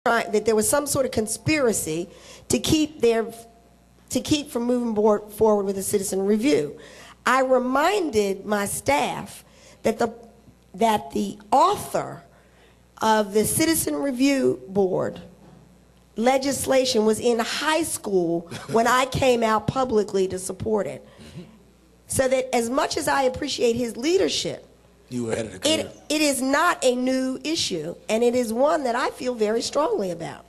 that there was some sort of conspiracy to keep from moving forward with a citizen review. I reminded my staff that the author of the Citizen Review Board legislation was in high school when I came out publicly to support it. So that as much as I appreciate his leadership, you were ahead of the curve. It is not a new issue, and it is one that I feel very strongly about.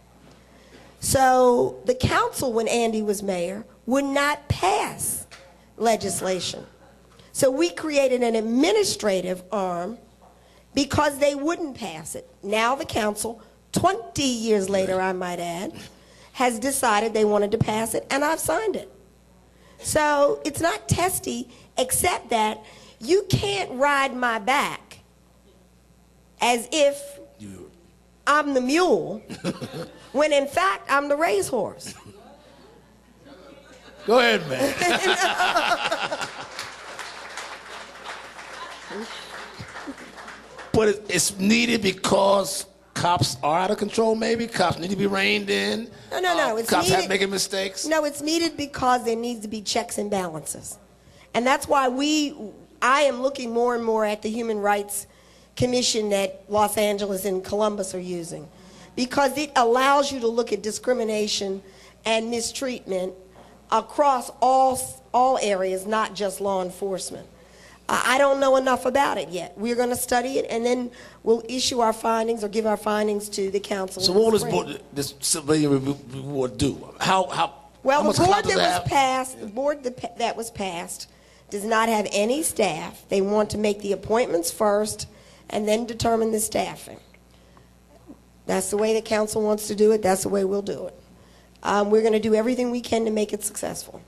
So the council, when Andy was mayor, would not pass legislation. So we created an administrative arm because they wouldn't pass it. Now the council, 20 years later, I might add, has decided they wanted to pass it, and I've signed it. So it's not testy, except that you can't ride my back as if I'm the mule, when in fact I'm the racehorse. Go ahead, man. But it's needed because cops are out of control, maybe? Cops need to be reined in? No. Cops have making mistakes? No, it's needed because there needs to be checks and balances. And that's why I am looking more and more at the Human Rights Commission that Los Angeles and Columbus are using, because it allows you to look at discrimination and mistreatment across all areas, not just law enforcement. I don't know enough about it yet. We're going to study it, and then we'll issue our findings or give our findings to the council. So what will this civilian review board do? Well, the board that was passed does not have any staff. They want to make the appointments first and then determine the staffing. That's the way the council wants to do it. That's the way we'll do it. We're going to do everything we can to make it successful.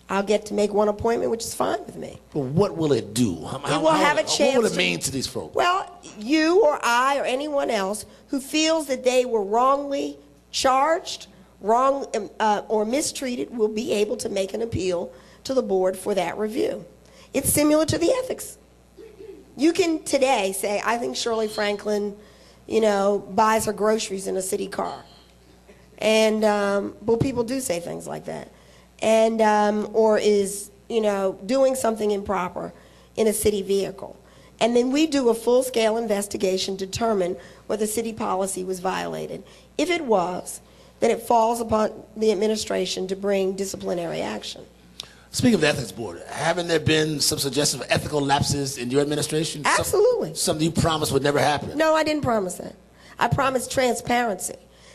I'll get to make one appointment, which is fine with me. But what will it do? It will have a chance. What will it mean to these folks? Well, you or I or anyone else who feels that they were wrongly charged, or mistreated will be able to make an appeal to the board for that review. It's similar to the ethics. You can today say, I think Shirley Franklin, buys her groceries in a city car. And, well, people do say things like that. And, or is, doing something improper in a city vehicle. And then we do a full-scale investigation to determine whether city policy was violated. If it was, then it falls upon the administration to bring disciplinary action. Speaking of the ethics board, haven't there been some suggestions of ethical lapses in your administration? Absolutely. Something you promised would never happen. No, I didn't promise that. I promised transparency,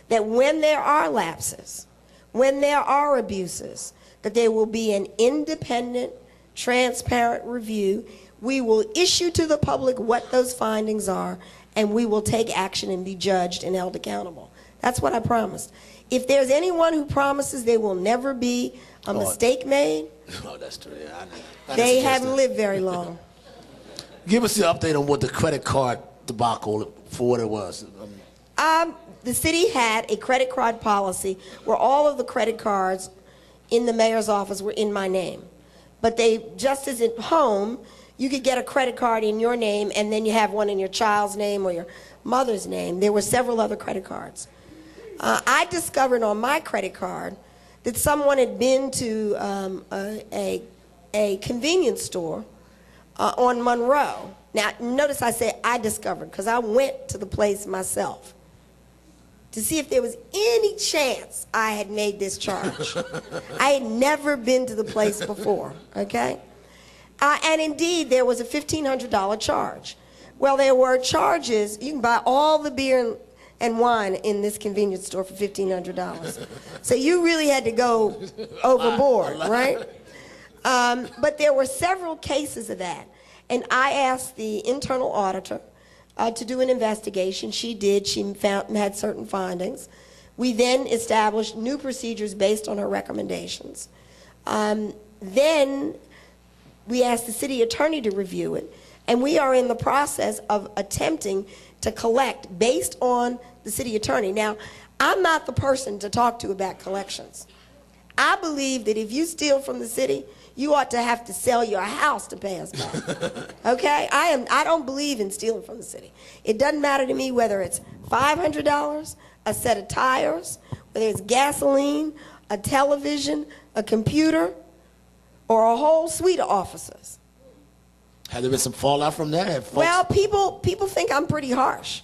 that when there are lapses, when there are abuses, that there will be an independent, transparent review. We will issue to the public what those findings are, and we will take action and be judged and held accountable. That's what I promised. If there's anyone who promises there will never be a mistake made, that's true. Yeah, they haven't lived very long. Give us the update on what the credit card debacle, for what it was. The city had a credit card policy where all of the credit cards in the mayor's office were in my name. But they, just as at home, you could get a credit card in your name and then you have one in your child's name or your mother's name. There were several other credit cards. I discovered on my credit card that someone had been to a convenience store on Monroe. Now, notice I say I discovered, because I went to the place myself to see if there was any chance I had made this charge. I had never been to the place before, okay? And indeed, there was a $1,500 charge. Well, there were charges. You can buy all the beer and wine in this convenience store for $1,500. So you really had to go overboard, right? But there were several cases of that. And I asked the internal auditor to do an investigation. She did. She had certain findings. We then established new procedures based on her recommendations. Then we asked the city attorney to review it, and we are in the process of attempting to collect based on the city attorney. Now, I'm not the person to talk to about collections. I believe that if you steal from the city, you ought to have to sell your house to pay us back. Okay? I don't believe in stealing from the city. It doesn't matter to me whether it's $500, a set of tires, whether it's gasoline, a television, a computer, or a whole suite of officers. Have there been some fallout from that? Have folks... Well, people think I'm pretty harsh.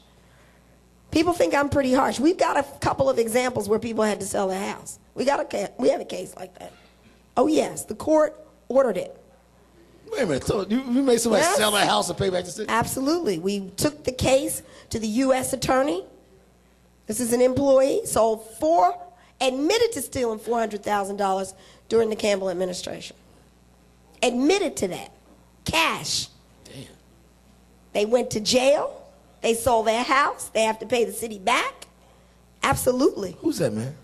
People think I'm pretty harsh. We've got a couple of examples where people had to sell their house. We have a case like that. Oh yes, the court ordered it. Wait a minute, so you made somebody sell their house and pay back the city? Absolutely. We took the case to the U.S. attorney. This is an employee, admitted to stealing $400,000 during the Campbell administration. Admitted to that. Cash. Damn. They went to jail. They sold their house. They have to pay the city back. Absolutely. Who's that, man?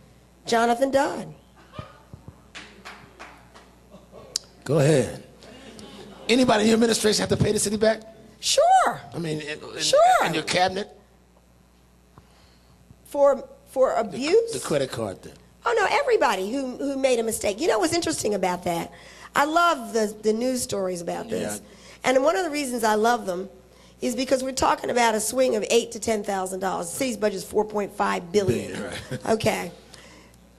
Jonathan Dodd. Go ahead. Anybody in your administration have to pay the city back? Sure. I mean, sure. in your cabinet? For abuse? The credit card thing. Oh, no, everybody who made a mistake. You know what's interesting about that? I love the news stories about this. Yeah. And one of the reasons I love them is because we're talking about a swing of $8,000 to $10,000. The city's budget is $4.5 billion. Right. Okay.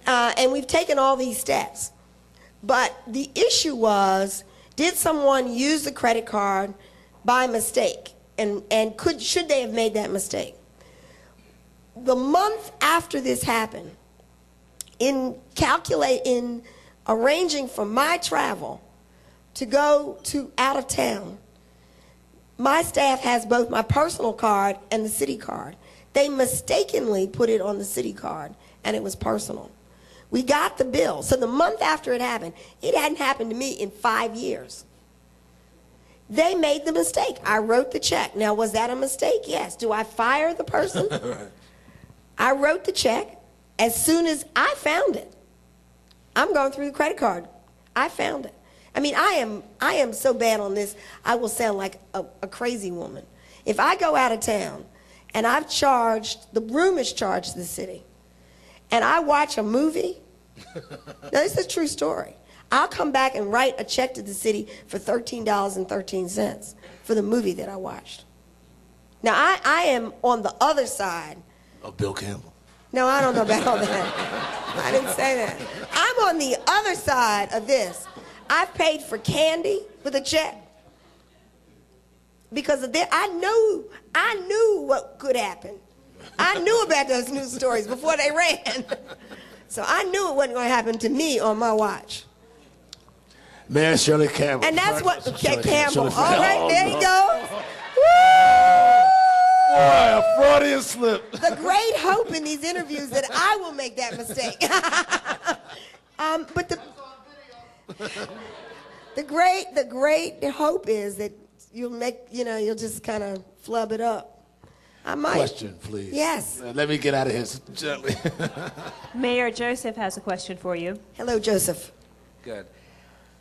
And we've taken all these steps. But the issue was, did someone use the credit card by mistake? And should they have made that mistake? The month after this happened, in arranging for my travel to go to out of town, my staff has both my personal card and the city card. They mistakenly put it on the city card, and it was personal. We got the bill. So the month after it happened, it hadn't happened to me in 5 years. They made the mistake. I wrote the check. Now, was that a mistake? Yes. Do I fire the person? Right. I wrote the check as soon as I found it. I'm going through the credit card. I found it. I mean, I am so bad on this, I will sound like a crazy woman. If I go out of town and the room is charged to the city, and I watch a movie, now this is a true story, I'll come back and write a check to the city for $13.13 for the movie that I watched. Now, I am on the other side. Of Bill Campbell. No, I don't know about all that. I didn't say that. I'm on the other side of this. I've paid for candy with a check because of that. I knew what could happen. I knew about those news stories before they ran. So I knew it wasn't going to happen to me on my watch. Mayor Shirley Campbell. And that's what Campbell. Shirley All right, there you go. Boy, a Freudian slip. The great hope in these interviews that I will make that mistake. But the great hope is that you'll just kind of flub it up. I might. Question, please. Yes. Let me get out of here gently. Mayor Joseph has a question for you. Hello, Joseph. Good.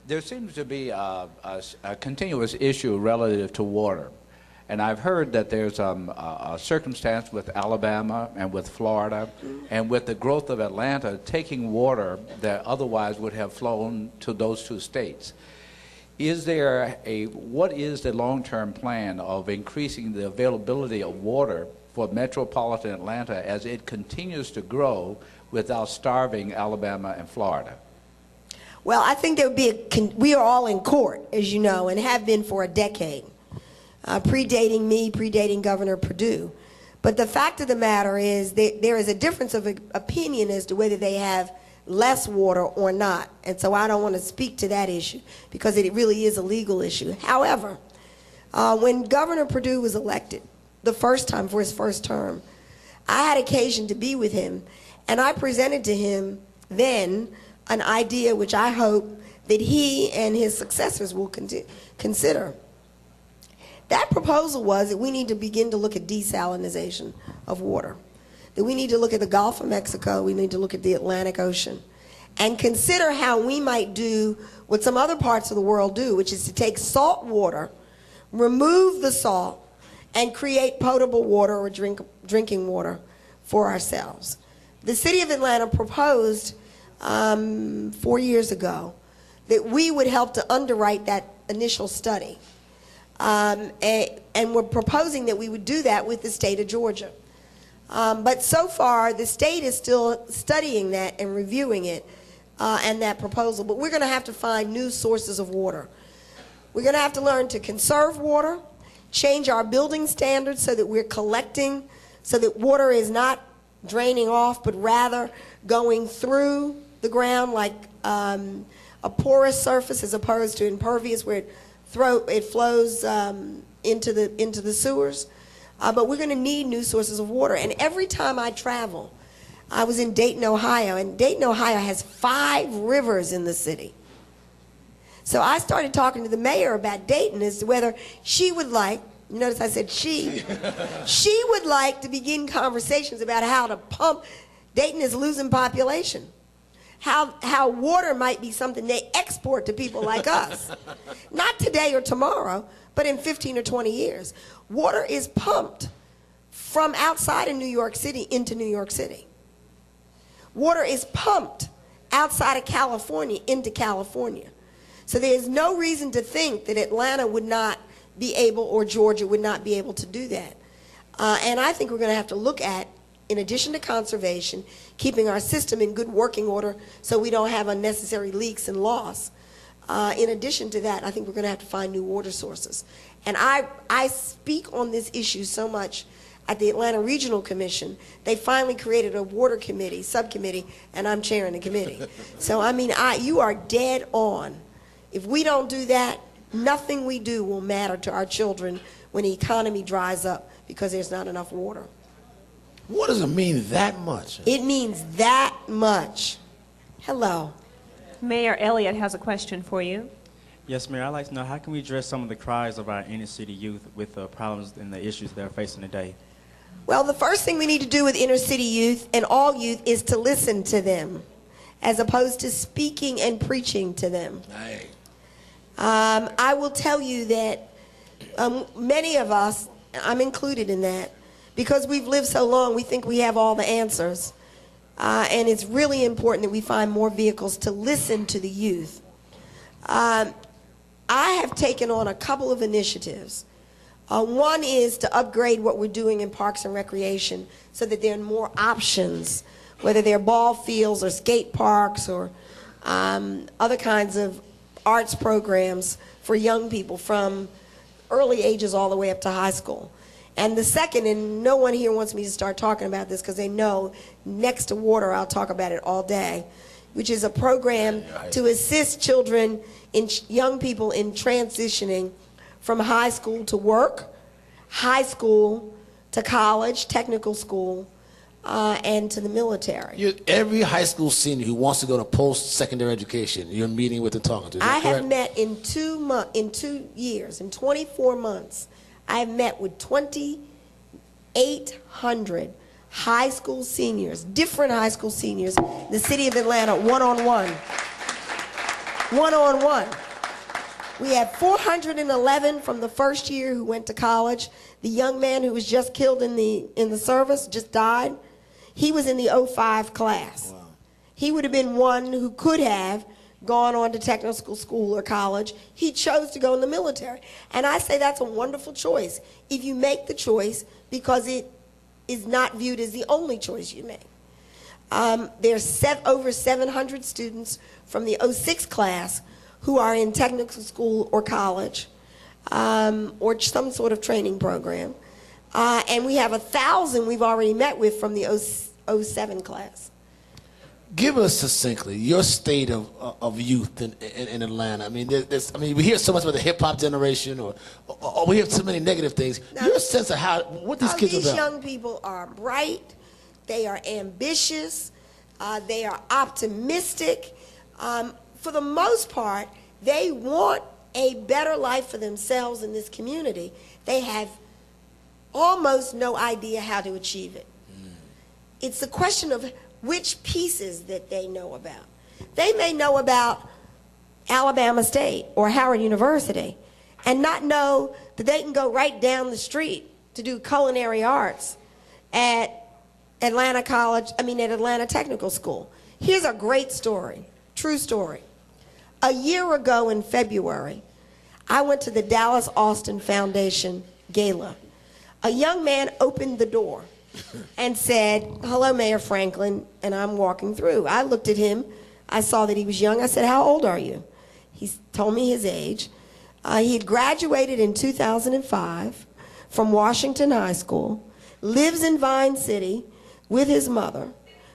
There seems to be a continuous issue relative to water. And I've heard that there's a circumstance with Alabama and with Florida and with the growth of Atlanta taking water that otherwise would have flown to those two states. What is the long-term plan of increasing the availability of water for metropolitan Atlanta as it continues to grow without starving Alabama and Florida? Well, I think there would be we are all in court, as you know, and have been for a decade. Predating me, predating Governor Perdue. But the fact of the matter is that there is a difference of opinion as to whether they have less water or not. And so I don't want to speak to that issue because it really is a legal issue. However, when Governor Perdue was elected the first time for his first term, I had occasion to be with him, and I presented to him then an idea which I hope that he and his successors will consider. That proposal was that we need to begin to look at desalinization of water, that we need to look at the Gulf of Mexico, we need to look at the Atlantic Ocean, and consider how we might do what some other parts of the world do, which is to take salt water, remove the salt, and create potable water or drinking water for ourselves. The city of Atlanta proposed 4 years ago that we would help to underwrite that initial study. And we're proposing that we would do that with the state of Georgia. But so far, the state is still studying that and reviewing it and that proposal. But we're going to have to find new sources of water. We're going to have to learn to conserve water, change our building standards so that we're collecting, so that water is not draining off, but rather going through the ground like a porous surface as opposed to impervious where it flows into the sewers. But we're going to need new sources of water. And every time I travel, I was in Dayton, Ohio, and Dayton, Ohio has 5 rivers in the city. So I started talking to the mayor about Dayton as to whether she would like, notice I said she would like to begin conversations about how to pump. Dayton is losing population. How water might be something they export to people like us. Not today or tomorrow, but in 15 or 20 years. Water is pumped from outside of New York City into New York City. Water is pumped outside of California into California. So there's no reason to think that Atlanta would not be able, or Georgia would not be able to do that. And I think we're going to have to look at, in addition to conservation, keeping our system in good working order so we don't have unnecessary leaks and loss. In addition to that, I think we're going to have to find new water sources. And I speak on this issue so much at the Atlanta Regional Commission. They finally created a water committee, subcommittee, and I'm chairing the committee. So, I mean, you are dead on. If we don't do that, nothing we do will matter to our children when the economy dries up because there's not enough water. What does it mean that much? It means that much. Hello. Mayor Elliott has a question for you. Yes, Mayor, I'd like to know, how can we address some of the cries of our inner city youth with the problems and the issues they're facing today? Well, the first thing we need to do with inner city youth and all youth is to listen to them as opposed to speaking and preaching to them. Right. I will tell you that many of us, I'm included in that, because we've lived so long, we think we have all the answers. And it's really important that we find more vehicles to listen to the youth. I have taken on a couple of initiatives. One is to upgrade what we're doing in parks and recreation so that there are more options, whether they're ball fields or skate parks or other kinds of arts programs for young people from early ages all the way up to high school. And the second, and no one here wants me to start talking about this because they know next to water I'll talk about it all day, which is a program to assist children, young people in transitioning from high school to work, high school to college, technical school, and to the military. Every high school senior who wants to go to post-secondary education, you're meeting with and talking to. I have met in 2 years, in 24 months, I have met with 2,800 high school seniors, different high school seniors, in the city of Atlanta, one-on-one. One-on-one. We had 411 from the first year who went to college. The young man who was just killed in the service, just died, he was in the 05 class. Wow. He would have been one who could have gone on to technical school or college. He chose to go in the military. And I say that's a wonderful choice if you make the choice because it is not viewed as the only choice you make. There's over 700 students from the 06 class who are in technical school or college or some sort of training program. And we have 1,000 we've already met with from the 07 class. Give us succinctly your state of youth in Atlanta. I mean, we hear so much about the hip hop generation, or we hear so many negative things. Now, your sense of what these kids are about? These young people are bright, they are ambitious, they are optimistic. For the most part, they want a better life for themselves in this community. They have almost no idea how to achieve it. It's a question of which pieces that they know about. They may know about Alabama State or Howard University and not know that they can go right down the street to do culinary arts at Atlanta Technical School. Here's a great story, true story. A year ago in February, I went to the Dallas Austin Foundation Gala. A young man opened the door. and said, "Hello, Mayor Franklin," and I'm walking through. I looked at him. I saw that he was young. I said, "How old are you?" He told me his age. He had graduated in 2005 from Washington High School, lives in Vine City with his mother,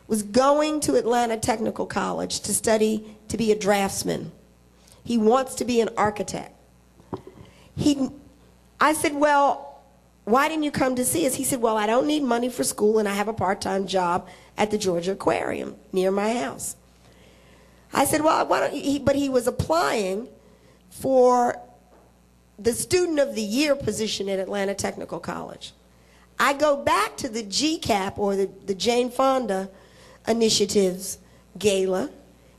was going to Atlanta Technical College to study to be a draftsman. He wants to be an architect. I said, "Well, why didn't you come to see us?" He said, "Well, I don't need money for school, and I have a part-time job at the Georgia Aquarium near my house." I said, "Well, why don't you?" But he was applying for the Student of the Year position at Atlanta Technical College. I go back to the GCAP, or the Jane Fonda Initiatives Gala,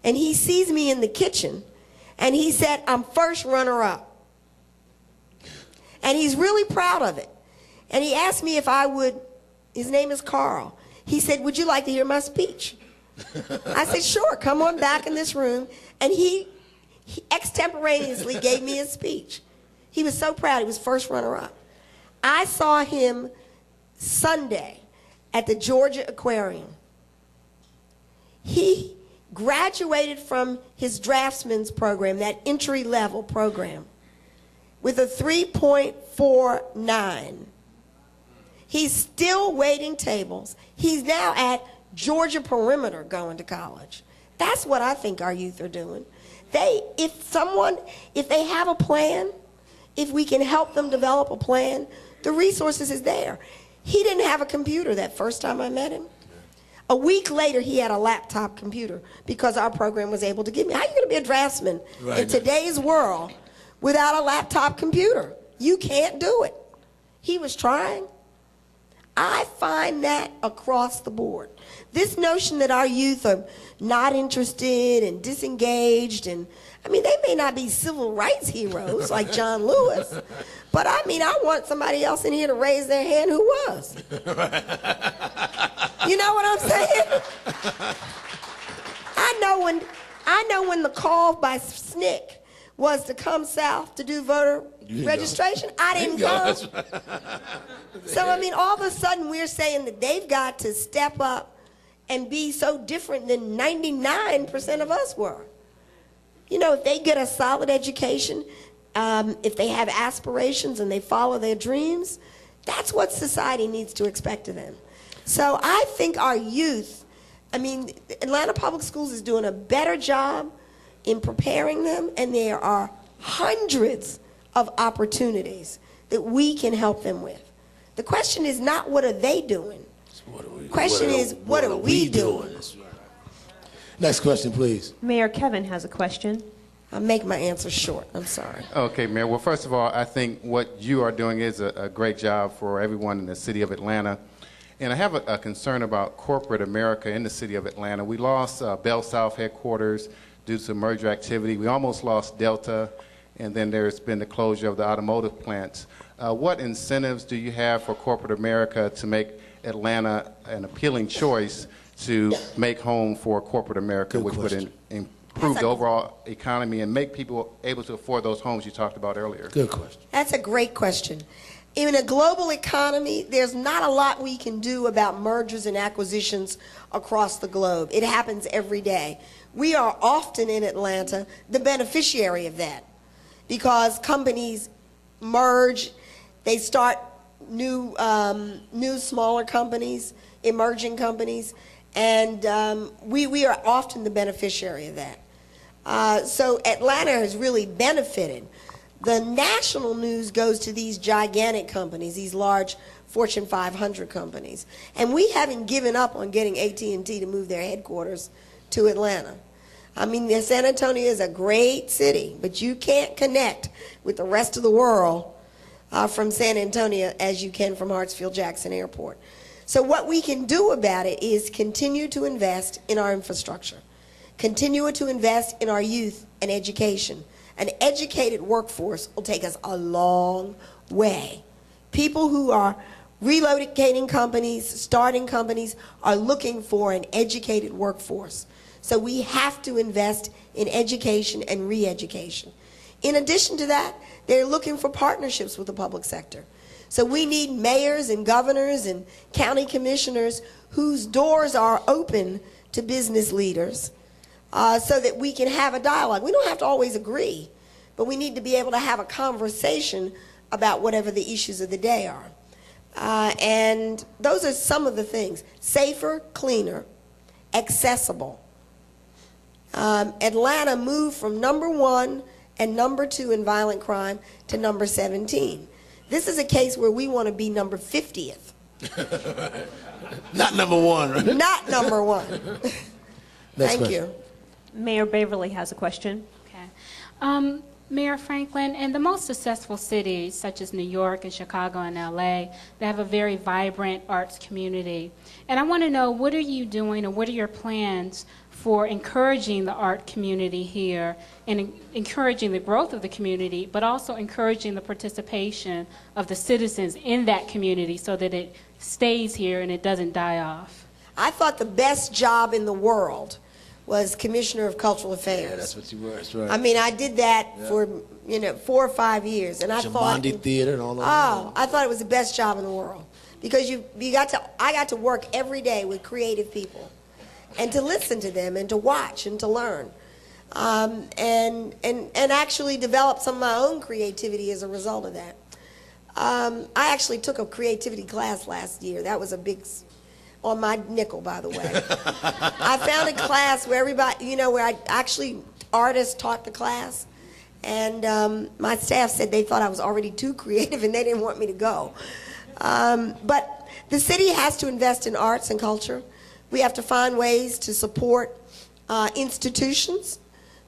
and he sees me in the kitchen, and he said, "I'm first runner-up." And he's really proud of it. And he asked me if I would, his name is Carl. He said, "Would you like to hear my speech?" I said, "Sure, come on back in this room." And he extemporaneously gave me his speech. He was so proud. He was first runner-up. I saw him Sunday at the Georgia Aquarium. He graduated from his draftsman's program, that entry-level program, with a 3.49. He's still waiting tables. He's now at Georgia Perimeter going to college. That's what I think our youth are doing. If they have a plan, if we can help them develop a plan, the resources is there. He didn't have a computer that first time I met him. A week later, he had a laptop computer because our program was able to give me. How are you going to be a draftsman in today's world without a laptop computer? You can't do it. He was trying. I find that across the board. This notion that our youth are not interested and disengaged, and I mean, they may not be civil rights heroes like John Lewis, but I mean, I want somebody else in here to raise their hand who was. You know what I'm saying? I know when the call by SNCC was to come south to do voter registration, I didn't come. So, I mean, all of a sudden we're saying that they've got to step up and be so different than 99% of us were. You know, if they get a solid education, if they have aspirations and they follow their dreams, that's what society needs to expect of them. So I think our youth, I mean, Atlanta Public Schools is doing a better job in preparing them, and there are hundreds of opportunities that we can help them with. The question is not what are they doing. The question is what are we doing? Next question, please. Mayor Kevin has a question. I'll make my answer short. I'm sorry. Okay, Mayor. Well, first of all, I think what you are doing is a great job for everyone in the city of Atlanta. And I have a concern about corporate America in the city of Atlanta. We lost Bell South headquarters due to merger activity. We almost lost Delta, and then there's been the closure of the automotive plants. What incentives do you have for corporate America to make Atlanta an appealing choice to make home for corporate America, which would improve the overall economy and make people able to afford those homes you talked about earlier? Good question. That's a great question. In a global economy, there's not a lot we can do about mergers and acquisitions across the globe. It happens every day. We are often in Atlanta the beneficiary of that because companies merge, they start new smaller companies, emerging companies, and we are often the beneficiary of that. So Atlanta has really benefited. The national news goes to these gigantic companies, these large Fortune 500 companies. And we haven't given up on getting AT&T to move their headquarters to Atlanta. I mean, San Antonio is a great city, but you can't connect with the rest of the world from San Antonio as you can from Hartsfield-Jackson Airport. So what we can do about it is continue to invest in our infrastructure, continue to invest in our youth and education. An educated workforce will take us a long way. People who are relocating companies, starting companies, are looking for an educated workforce. So we have to invest in education and re-education. In addition to that, they're looking for partnerships with the public sector. So we need mayors and governors and county commissioners whose doors are open to business leaders so that we can have a dialogue. We don't have to always agree, but we need to be able to have a conversation about whatever the issues of the day are. And those are some of the things. Safer, cleaner, accessible. Atlanta moved from number 1 and number 2 in violent crime to number 17. This is a case where we want to be number 50th. Not number 1, right? Not number 1. Thank question. you. Mayor Beverly has a question. Okay. Mayor Franklin, in the most successful cities, such as New York and Chicago and LA, they have a very vibrant arts community. And I want to know, what are you doing, or what are your plans for encouraging the art community here and encouraging the growth of the community, but also encouraging the participation of the citizens in that community so that it stays here and it doesn't die off? I thought the best job in the world was Commissioner of Cultural Affairs. Yeah, that's what you were. That's right. I mean, I did that for 4 or 5 years, and I thought, Jumanji Theater and all that. oh, I thought it was the best job in the world because I got to work every day with creative people, and to listen to them, and to watch, and to learn, and actually develop some of my own creativity as a result of that. I actually took a creativity class last year. That was a big. On my nickel, by the way. I found a class where everybody, where artists taught the class, and my staff said they thought I was already too creative and they didn't want me to go. But the city has to invest in arts and culture. We have to find ways to support institutions,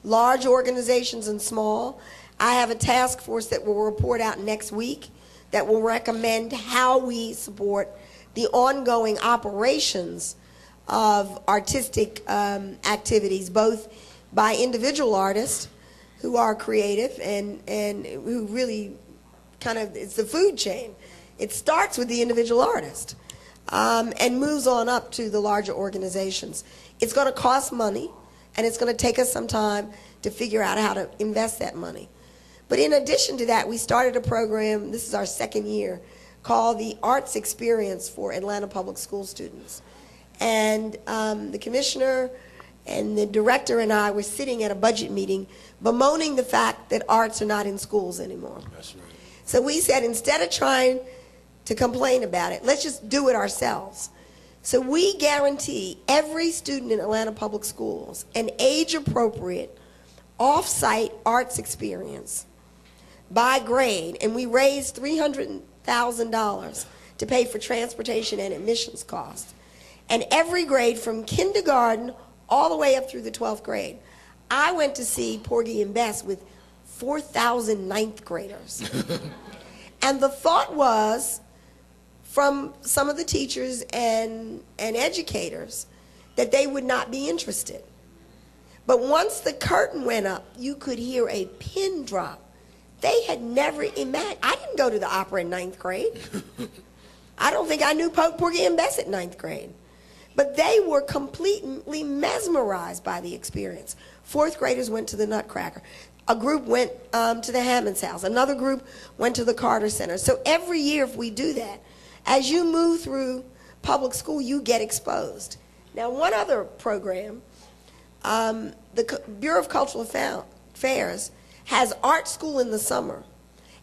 large organizations and small. I have a task force that will report out next week that will recommend how we support the ongoing operations of artistic activities, both by individual artists who are creative and who really it's the food chain. It starts with the individual artist and moves on up to the larger organizations. It's going to cost money, and it's going to take us some time to figure out how to invest that money. But in addition to that, we started a program, this is our 2nd year, called the Arts Experience for Atlanta Public School students. And the commissioner and the director and I were sitting at a budget meeting bemoaning the fact that arts are not in schools anymore. That's right. So we said, instead of trying to complain about it, let's just do it ourselves. So we guarantee every student in Atlanta Public Schools an age-appropriate, off-site arts experience by grade, and we raised $300,000 to pay for transportation and admissions costs. And every grade from kindergarten all the way up through the 12th grade. I went to see Porgy and Bess with 4,000 ninth graders. And the thought was, from some of the teachers and educators, that they would not be interested. But once the curtain went up, you could hear a pin drop. They had never imagined. I didn't go to the opera in 9th grade. I don't think I knew Porgy and Bess at 9th grade. But they were completely mesmerized by the experience. 4th graders went to the Nutcracker. A group went to the Hammond's house. Another group went to the Carter Center. So every year, if we do that, as you move through public school, you get exposed. Now, one other program, the Bureau of Cultural Affairs has art school in the summer,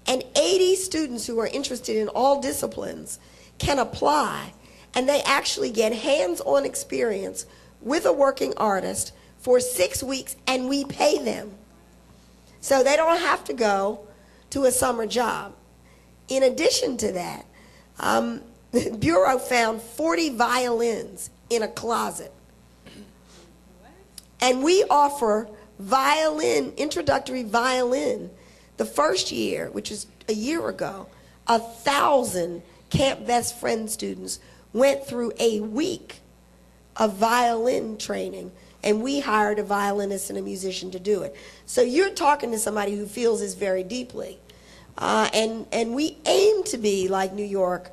and 80 students who are interested in all disciplines can apply, and they actually get hands-on experience with a working artist for 6 weeks, and we pay them. So they don't have to go to a summer job. In addition to that, the Bureau found 40 violins in a closet. And we offer introductory violin, the first year, which is a year ago. 1,000 Camp Best Friend students went through a week of violin training, and we hired a violinist and a musician to do it. So you're talking to somebody who feels this very deeply. And we aim to be like New York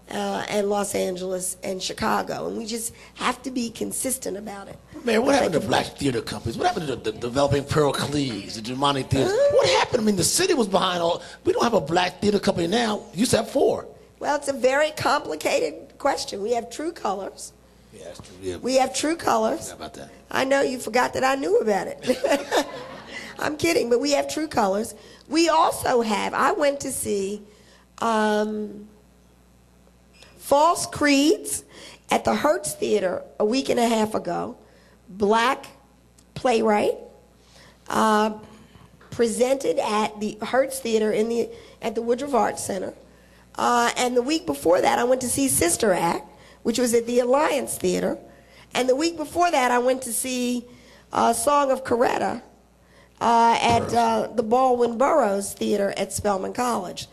and Los Angeles and Chicago, and we just have to be consistent about it. Mayor, what happened to black theater companies? What happened to the developing Pearl Cleves, the Germani theaters? What happened? I mean, the city was behind all. We don't have a black theater company now. You used to have 4. Well, it's a very complicated question. We have True Colors. Yeah, that's true. Yeah. We have True Colors. How about that? I know you forgot that I knew about it. I'm kidding, but we have True Colors. We also have, I went to see False Creeds at the Hertz Theater a week and a half ago. Black playwright presented at the Hertz Theater at the Woodruff Arts Center. And the week before that, I went to see Sister Act, which was at the Alliance Theater. And the week before that, I went to see Song of Coretta at the Baldwin Burroughs Theater at Spelman College.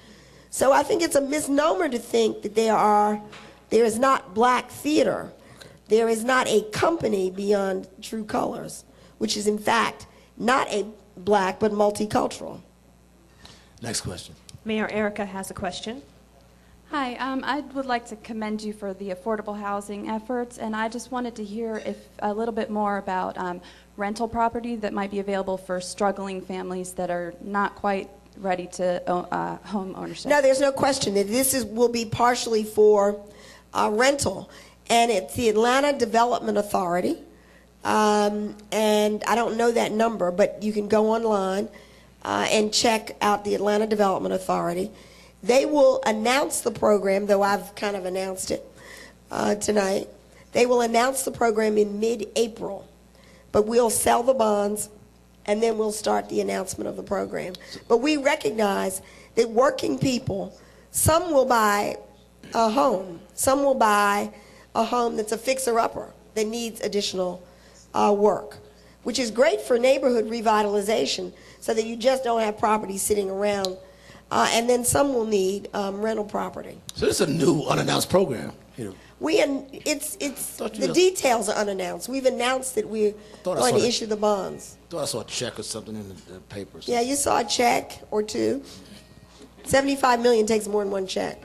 So I think it's a misnomer to think that there is not black theater. Okay. There is not a company beyond True Colors, which is in fact not a black but multicultural. Next question. Mayor Erica has a question. Hi, I would like to commend you for the affordable housing efforts, and I just wanted to hear a little bit more about rental property that might be available for struggling families that are not quite ready to home ownership. No, there's no question that this will be partially for rental, and it's the Atlanta Development Authority, and I don't know that number, but you can go online and check out the Atlanta Development Authority. They will announce the program, though I've kind of announced it tonight. They will announce the program in mid-April, but we'll sell the bonds, and then we'll start the announcement of the program. But we recognize that working people, some will buy a home. Some will buy a home that's a fixer-upper that needs additional work, which is great for neighborhood revitalization so that you just don't have property sitting around. And then some will need rental property. So this is a new unannounced program. You know. The details are unannounced. We've announced that we're going to issue the bonds. I thought I saw a check or something in the papers. Yeah, you saw a check or two. $75 million takes more than one check.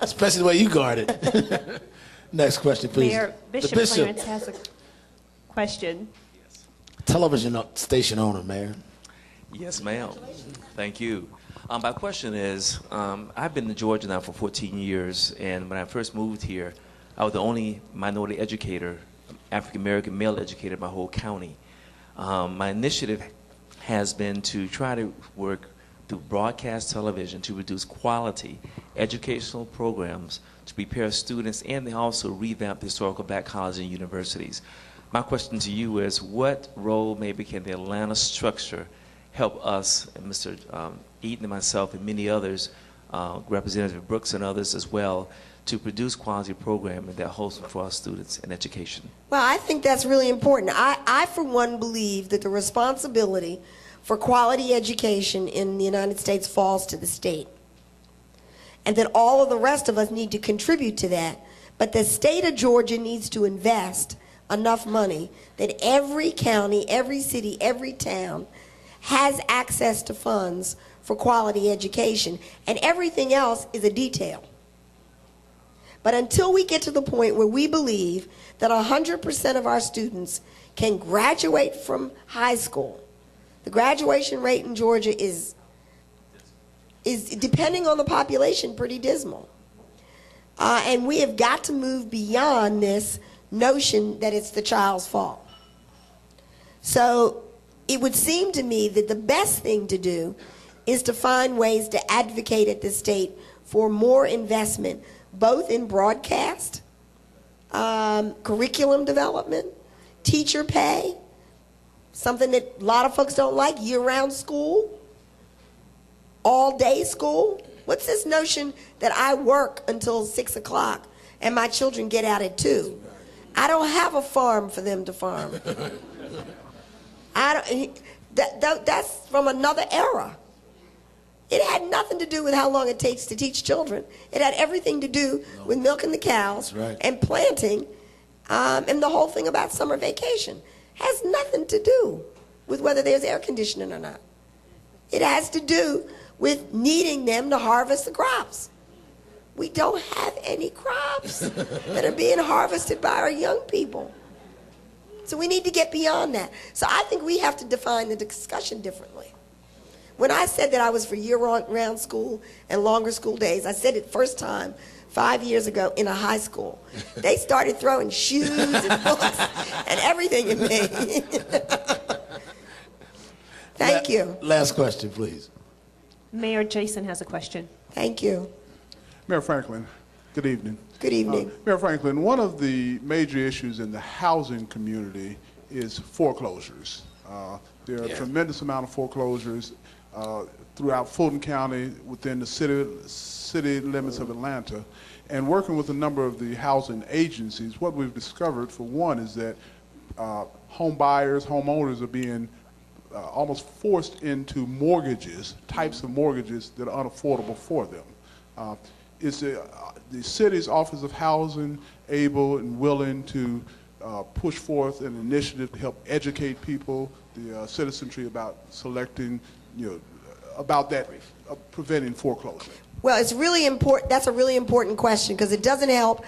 Especially the way you guard it. Next question, please. Mayor, Bishop Clarence has a question. Television station owner, Mayor. Yes, ma'am. Thank you. My question is, I've been in Georgia now for 14 years, and when I first moved here, I was the only minority educator, African-American male educator in my whole county. My initiative has been to try to work through broadcast television to produce quality educational programs to prepare students, and they also revamp the historical black colleges and universities. My question to you is, what role maybe can the Atlanta structure help us, and Mr. Eaton and myself and many others, Representative Brooks and others as well, to produce quality programming that holds for our students in education? Well, I think that's really important. I, for one, believe that the responsibility for quality education in the United States falls to the state, and that all of the rest of us need to contribute to that. But the state of Georgia needs to invest enough money that every county, every city, every town has access to funds for quality education, and everything else is a detail. But until we get to the point where we believe that 100% of our students can graduate from high school, the graduation rate in Georgia is depending on the population, pretty dismal. And we have got to move beyond this notion that it's the child's fault. So it would seem to me that the best thing to do is to find ways to advocate at the state for more investment, both in broadcast, curriculum development, teacher pay, something that a lot of folks don't like, year-round school, all-day school. What's this notion that I work until 6 o'clock and my children get out at 2? I don't have a farm for them to farm. That's from another era. It had nothing to do with how long it takes to teach children. It had everything to do with milking the cows and planting, and the whole thing about summer vacation has nothing to do with whether there's air conditioning or not. It has to do with needing them to harvest the crops. we don't have any crops that are being harvested by our young people. So we need to get beyond that. So I think we have to define the discussion differently. When I said that I was for year-round school and longer school days, I said it first time 5 years ago in a high school. They started throwing shoes and books and everything at me. Thank you. Last question, please. Mayor Jason has a question. Thank you. Mayor Franklin, good evening. Good evening. Mayor Franklin, one of the major issues in the housing community is foreclosures. There are a tremendous amount of foreclosures throughout Fulton County within the city limits of Atlanta. And working with a number of the housing agencies, what we've discovered, for one, is that home buyers, homeowners are being almost forced into mortgages, types of mortgages that are unaffordable for them. Is the city's Office of Housing able and willing to push forth an initiative to help educate people, the citizenry, about selecting, about that, preventing foreclosure? Well, it's really important. That's a really important question, because it doesn't help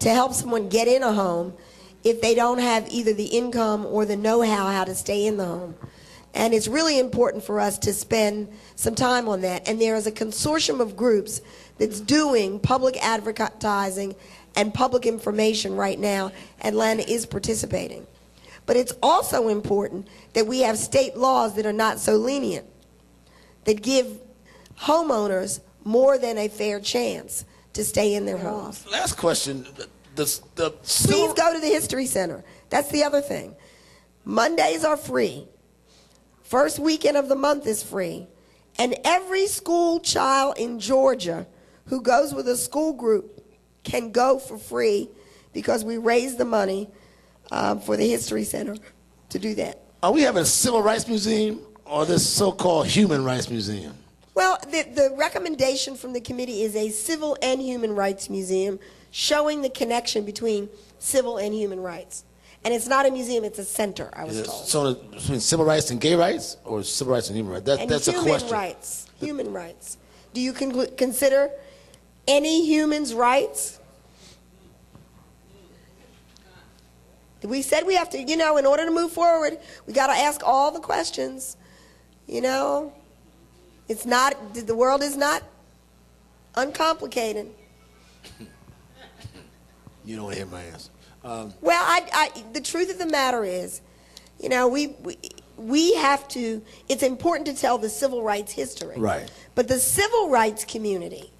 to help someone get in a home if they don't have either the income or the know-how how to stay in the home. And it's really important for us to spend some time on that. And there is a consortium of groups that's doing public advertising and public information right now. Atlanta is participating. But it's also important that we have state laws that are not so lenient, that give homeowners more than a fair chance to stay in their homes. Last question. Please go to the History Center. That's the other thing. Mondays are free. First weekend of the month is free. And every school child in Georgia who goes with a school group can go for free, because we raise the money for the History Center to do that. Are we having a civil rights museum or this so-called human rights museum? Well, the recommendation from the committee is a civil and human rights museum showing the connection between civil and human rights. And it's not a museum, it's a center, I was told. So between civil rights and gay rights, or civil rights and human rights? That's a question. Human rights. Do you consider any human's rights? We said we have to, in order to move forward, we got to ask all the questions. It's not, the world is not uncomplicated. You don't hear my answer. Well, the truth of the matter is, we have to, it's important to tell the civil rights history. Right. But the civil rights community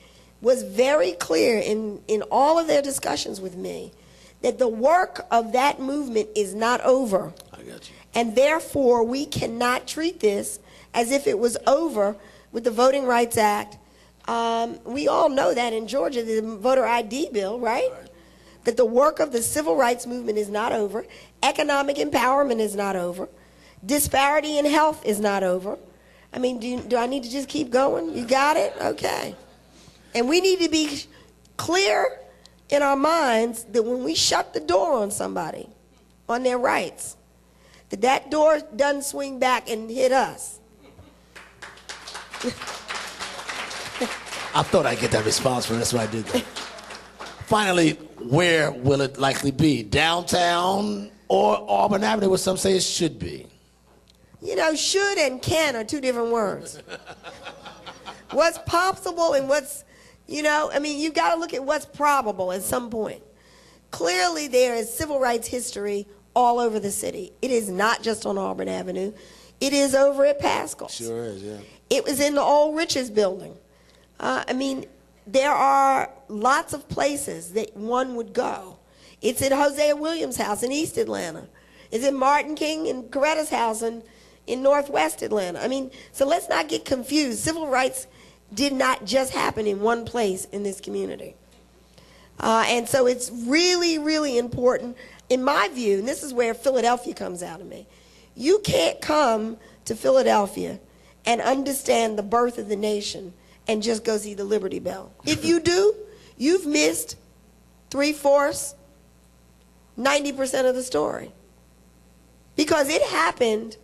was very clear in all of their discussions with me that the work of that movement is not over. I got you. And therefore, we cannot treat this as if it was over with the Voting Rights Act. We all know that in Georgia, the voter ID bill, right? That the work of the civil rights movement is not over. Economic empowerment is not over. Disparity in health is not over. I mean, do I need to just keep going? You got it? Okay. And we need to be clear in our minds that when we shut the door on somebody, on their rights, that door doesn't swing back and hit us. I thought I'd get that response from, that's why I did that. Finally, where will it likely be? Downtown or Auburn Avenue, where some say it should be? Should and can are two different words. What's possible and what's, you got to look at what's probable at some point. Clearly, there is civil rights history all over the city. It is not just on Auburn Avenue. It is over at Pascal's. Sure is, yeah. It was in the old Riches building. There are lots of places that one would go. It's at Hosea Williams' house in East Atlanta. It's at Martin King and Coretta's house in Northwest Atlanta. So let's not get confused. Civil rights did not just happen in one place in this community. And so it's really, really important, in my view, and this is where Philadelphia comes out of me. You can't come to Philadelphia and understand the birth of the nation and just go see the Liberty Bell. If you do, you've missed 3/4, 90% of the story. Because it happened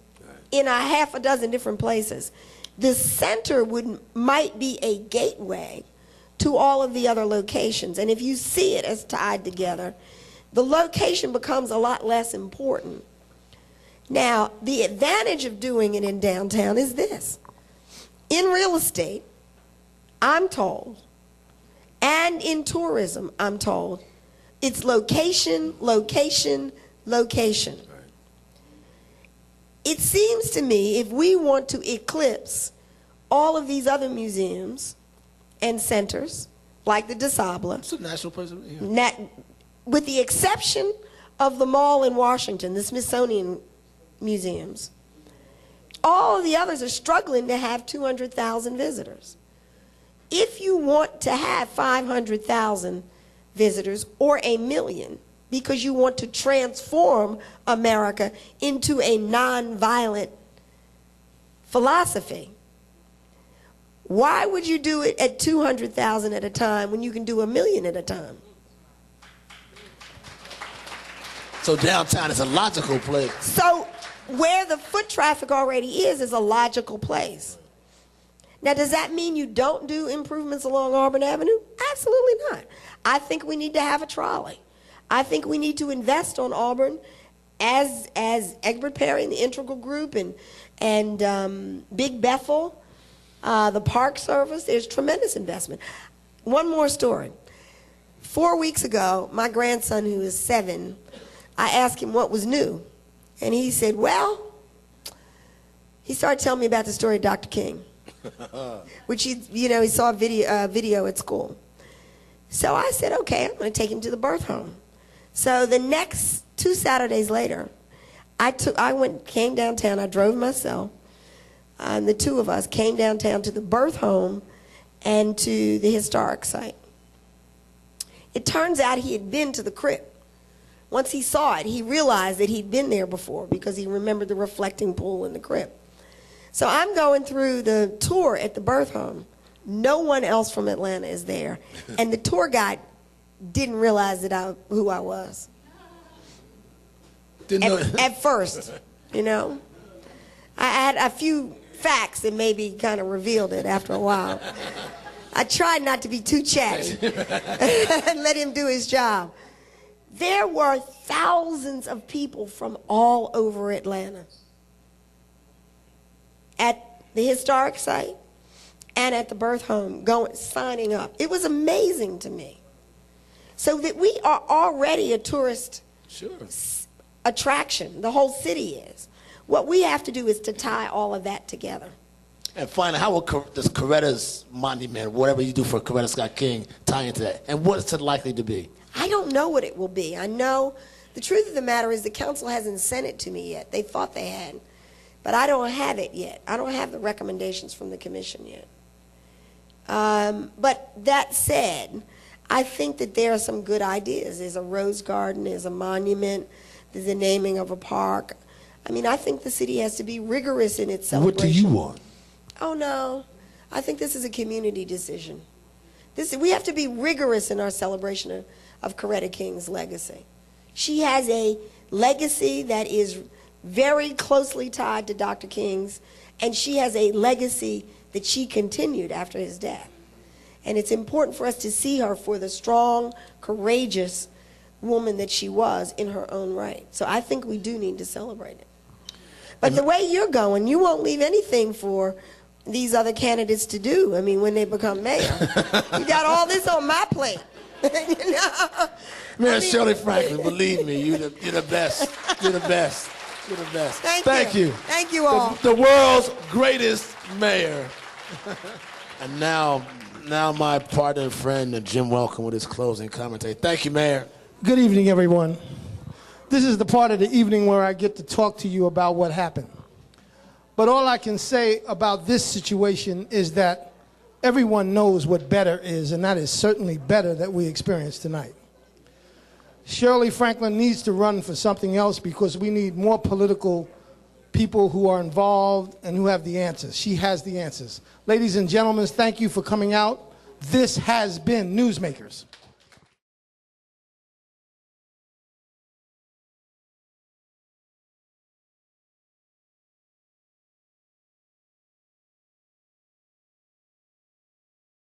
in a half a dozen different places. The center might be a gateway to all of the other locations. And if you see it as tied together, the location becomes a lot less important. Now, the advantage of doing it in downtown is this. In real estate, I'm told, and in tourism, I'm told, it's location, location, location. It seems to me if we want to eclipse all of these other museums and centers, like the DeSabla, It's a national place. with the exception of the mall in Washington, the Smithsonian museums, all of the others are struggling to have 200,000 visitors. If you want to have 500,000 visitors or 1 million, because you want to transform America into a nonviolent philosophy, why would you do it at 200,000 at a time when you can do 1 million at a time? So downtown is a logical place. So where the foot traffic already is a logical place. Now, does that mean you don't do improvements along Auburn Avenue? Absolutely not. I think we need to have a trolley. I think we need to invest on Auburn as Egbert Perry and the Integral Group and Big Bethel, the Park Service. There's tremendous investment. One more story. 4 weeks ago, my grandson, who is 7, I asked him what was new. And he said, well, he started telling me about the story of Dr. King, which he saw a video at school. So I said, okay, I'm going to take him to the birth home. So the next 2 Saturdays later, came downtown. I drove myself, and the two of us came downtown to the birth home and to the historic site. It turns out he had been to the crypt. Once he saw it, he realized that he'd been there before because he remembered the reflecting pool in the crypt. So I'm going through the tour at the birth home. No one else from Atlanta is there. And the tour guide didn't realize who I was. At first, I had a few facts that maybe kind of revealed it after a while. I tried not to be too chatty and let him do his job. There were thousands of people from all over Atlanta at the historic site and at the birth home signing up. It was amazing to me. So that we are already a tourist attraction. The whole city is. What we have to do is to tie all of that together. And finally, how does Coretta's monument, whatever you do for Coretta Scott King, tie into that? And what is it likely to be? I don't know what it will be. I know the truth of the matter is the council hasn't sent it to me yet. They thought they had. But I don't have it yet. I don't have the recommendations from the commission yet. But that said, I think that there are some good ideas. There's a rose garden, there's a monument, there's the naming of a park. I mean, I think the city has to be rigorous in its celebration. What do you want? Oh, no. I think this is a community decision. We have to be rigorous in our celebration of Coretta King's legacy. She has a legacy that is very closely tied to Dr. King's, and she has a legacy that she continued after his death. And it's important for us to see her for the strong, courageous woman that she was in her own right. So I think we do need to celebrate it. But the way you're going, you won't leave anything for these other candidates to do. I mean, when they become mayor. You got all this on my plate. Mayor Shirley Franklin, believe me, you're the best. You're the best. You're the best. Thank you. Thank you all. The world's greatest mayor. And now my partner and friend, Jim Welcome, with his closing commentary. Thank you, Mayor. Good evening, everyone. This is the part of the evening where I get to talk to you about what happened. But all I can say about this situation is that everyone knows what better is, and that is certainly better that we experienced tonight. Shirley Franklin needs to run for something else because we need more political people who are involved and who have the answers. She has the answers. Ladies and gentlemen, thank you for coming out. This has been Newsmakers.